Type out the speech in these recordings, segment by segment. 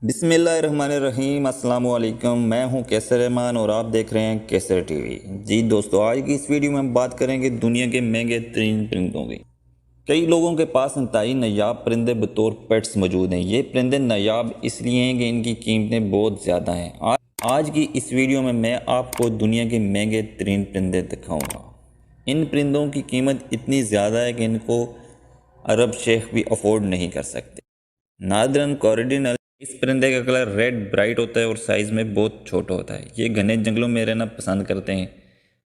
बिस्मिल्लाहिर्रहमानिर्रहीम अस्सलाम वालेकुम। मैं हूं कैसर रहमान और आप देख रहे हैं कैसर टीवी। जी दोस्तों, आज की इस वीडियो में हम बात करेंगे दुनिया के महंगे तरीन परिंदों की। कई लोगों के पास इंतहाई नायाब परिंदे बतौर पेट्स मौजूद हैं। ये परिंदे नायाब इसलिए हैं कि इनकी कीमतें बहुत ज़्यादा हैं। आज की इस वीडियो में मैं आपको दुनिया के महंगे तरीन परिंदे दिखाऊँगा। इन परिंदों की कीमत इतनी ज़्यादा है कि इनको अरब शेख भी अफोर्ड नहीं कर सकते। नार्दर्न कॉर्डिनल, इस परिंदे का कलर रेड ब्राइट होता है और साइज़ में बहुत छोटा होता है। ये घने जंगलों में रहना पसंद करते हैं।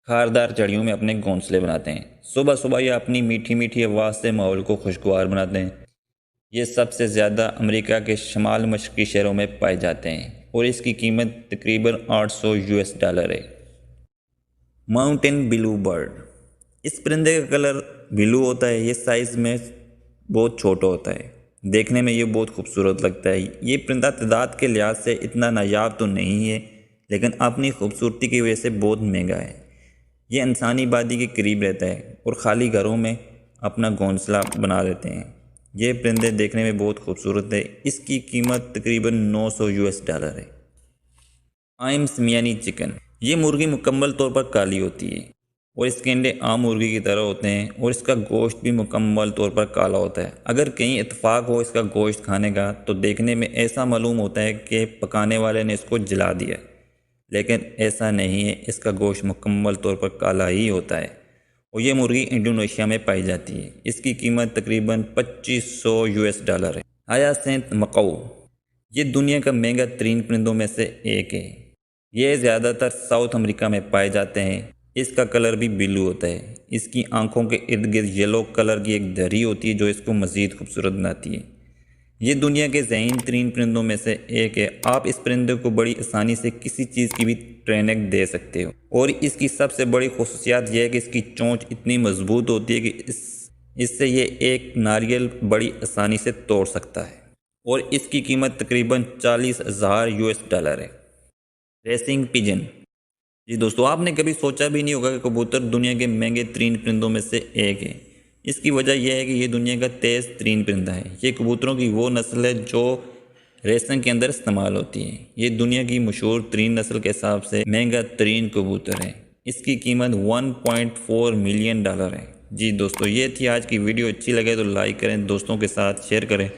खारदार चढ़ियों में अपने घोंसले बनाते हैं। सुबह सुबह ये अपनी मीठी मीठी आवाज़ से माहौल को खुशगवार बनाते हैं। ये सबसे ज़्यादा अमेरिका के शमाल मशरकी शहरों में पाए जाते हैं और इसकी कीमत तकरीबन $800 है। माउंटेन ब्लू बर्ड, इस परिंदे का कलर ब्लू होता है। ये साइज़ में बहुत छोटा होता है। देखने में ये बहुत खूबसूरत लगता है। ये परिंदा तादाद के लिहाज से इतना नायाब तो नहीं है, लेकिन अपनी खूबसूरती की वजह से बहुत महंगा है। ये इंसानी आबादी के करीब रहता है और ख़ाली घरों में अपना घोंसला बना लेते हैं। ये परिंदे देखने में बहुत खूबसूरत है। इसकी कीमत तकरीबन $900 है। आइम सिमियानी चिकन, ये मुर्गी मुकम्मल तौर पर काली होती है और इसके अंडे आम मुर्गी की तरह होते हैं और इसका गोश्त भी मुकम्मल तौर पर काला होता है। अगर कहीं इत्तेफाक हो इसका गोश्त खाने का तो देखने में ऐसा मालूम होता है कि पकाने वाले ने इसको जला दिया, लेकिन ऐसा नहीं है। इसका गोश्त मुकम्मल तौर पर काला ही होता है और ये मुर्गी इंडोनेशिया में पाई जाती है। इसकी कीमत तकरीबन $2500 है। हायासिंथ मकाऊ, ये दुनिया का महंगा तरीन परिंदों में से एक है। ये ज़्यादातर साउथ अमेरिका में पाए जाते हैं। इसका कलर भी ब्लू होता है। इसकी आंखों के इर्द गिर्द येलो कलर की एक धरी होती है जो इसको मज़ीद खूबसूरत बनाती है। ये दुनिया के ज़हीन तरीन परिंदों में से एक है। आप इस परिंदे को बड़ी आसानी से किसी चीज़ की भी ट्रेनिंग दे सकते हो और इसकी सबसे बड़ी खुसूसियत यह है कि इसकी चोंच इतनी मजबूत होती है कि इससे ये एक नारियल बड़ी आसानी से तोड़ सकता है और इसकी कीमत तकरीबन $40,000 है। रेसिंग पिजन, जी दोस्तों, आपने कभी सोचा भी नहीं होगा कि कबूतर दुनिया के महंगे तरीन परिंदों में से एक है। इसकी वजह यह है कि ये दुनिया का तेज़ तरीन परिंदा है। ये कबूतरों की वो नस्ल है जो रेसिंग के अंदर इस्तेमाल होती है। ये दुनिया की मशहूर तरीन नस्ल के हिसाब से महंगा तरीन कबूतर है। इसकी कीमत $1.4 मिलियन है। जी दोस्तों, ये थी आज की वीडियो। अच्छी लगे तो लाइक करें, दोस्तों के साथ शेयर करें।